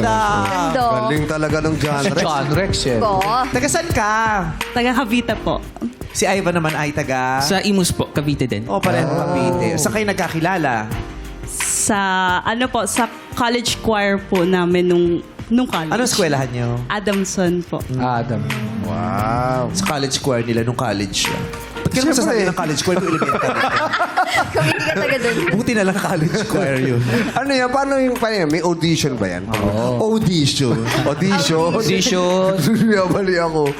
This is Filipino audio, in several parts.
ganda. Ganda. Galing talaga ng John Rex. John Rex eh. Ko. Taga saan ka? Taga Cavite po. Si Ivan naman ay taga... Sa Imus po, Cavite din. O, pareho Cavite. Saan kayo nagkakilala? Sa, ano po, sa college choir po namin nung college. Anong eskwelahan niyo? Adamson po. Adam. Wow. Sa college choir nila nung college siya. Ba't ka naman sasabi ng college choir kung elementary? Kung hindi ka taga doon. Buti na lang college choir yun. Ano yan? Paano yung may audition ba yan? Audition. Audition? Audition. Bali ako.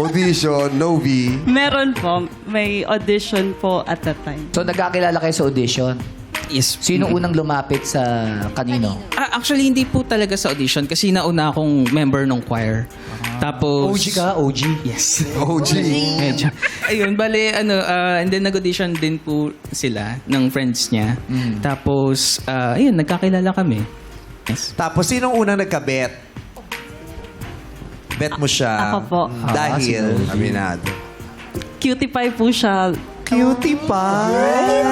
Audition, Novi. Meron po. May audition po at that time. So, nagkakilala kayo sa audition. Yes. Sino unang lumapit sa kanino? Actually, hindi po talaga sa audition kasi nauna akong member ng choir. Tapos... OG ka? OG? Yes. OG. Medyo. Ayun, bale, and then nag-audition din po sila ng friends niya. Tapos, ayun, nagkakilala kami. Yes. Tapos, sinong unang nagka-bet? Bet mo siya. Ako po. Dahil... Aminado. Cutie pie po siya. Cutie pie.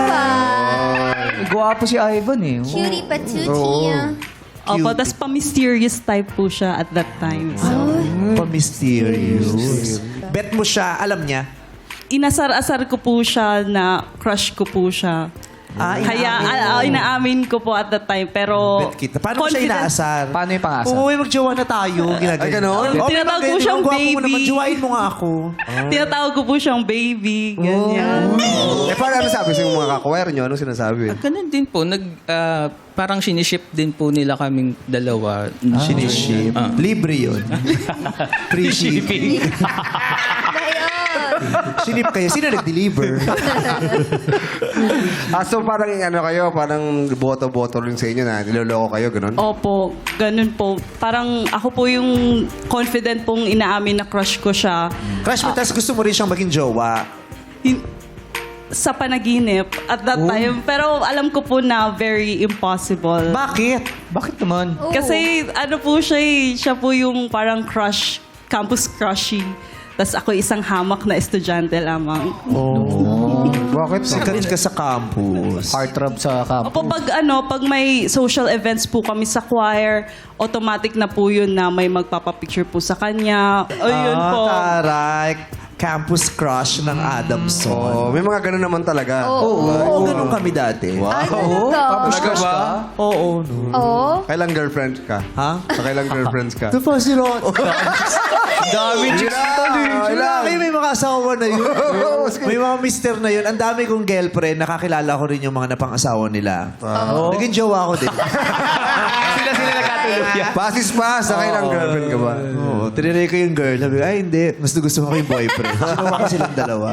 Gwapo si Ivan eh. Cutie patootie. Opo, tas pa-mysterious type po siya at that time. So, Pa-mysterious. Bet mo siya, alam niya. inasar-asar ko po siya na crush ko po siya. Kaya inaamin ko po at that time. Pero Bet kita. Paano mo siya inaasar? Paano yung pang-asar? Uy, magjowa na tayo. Ginagawa. Ay, ganon? Tinatawag ko siyang Gwapo mo naman. baby. Jowain mo nga ako. Tinatawag ko po siyang baby. Ganyan. Eh, paano ano sabi sa mga kakwire nyo? Anong sinasabi? Ganun din po. Parang siniship din po nila kaming dalawa. Siniship. Libre yun. Free shipping. Ngayon. Sinip kayo. Sino nag-deliver? So parang ano kayo, parang boto-boto rin sa inyo na niloloko kayo, ganun? Opo, ganun po. Parang ako po yung confident pong inaamin na crush ko siya. Crush mo, tas gusto mo rin siyang maging jowa. Sa panaginip at that time. Pero alam ko po na very impossible. Bakit? Bakit naman? Kasi ano po siya eh, siya po yung parang crush, campus crushy. Tapos ako isang hamak na estudyante lamang. Bakit? Sikat ka sa campus. Heartthrob sa Opo, campus. pag may social events po kami sa choir, automatic na po yun na may magpapapicture po sa kanya. Ayun po. Taray. Campus crush ng Adamson. Oh, may mga ganun naman talaga. Oo, ganun kami dati. Ay, talaga. Talaga ba? Oo, no. Oo. Kailang girlfriend ka? Ha? Sa kailang girlfriends ka? Ito pa si Ron. Dami chicks May mga asawa na yun. May mga mister na yun. Ang dami kong girlfriend. Nakakilala ko rin yung mga napang-asawa nila. Naging jowa ko din. Sila nagkatuluyan. Basis pa sa kailang girlfriend ka ba? Oo. Tinanay ko yung girl. Sabi ko, ay hindi. Gusto ko yung boyfriend. Sinuwa ko silang dalawa.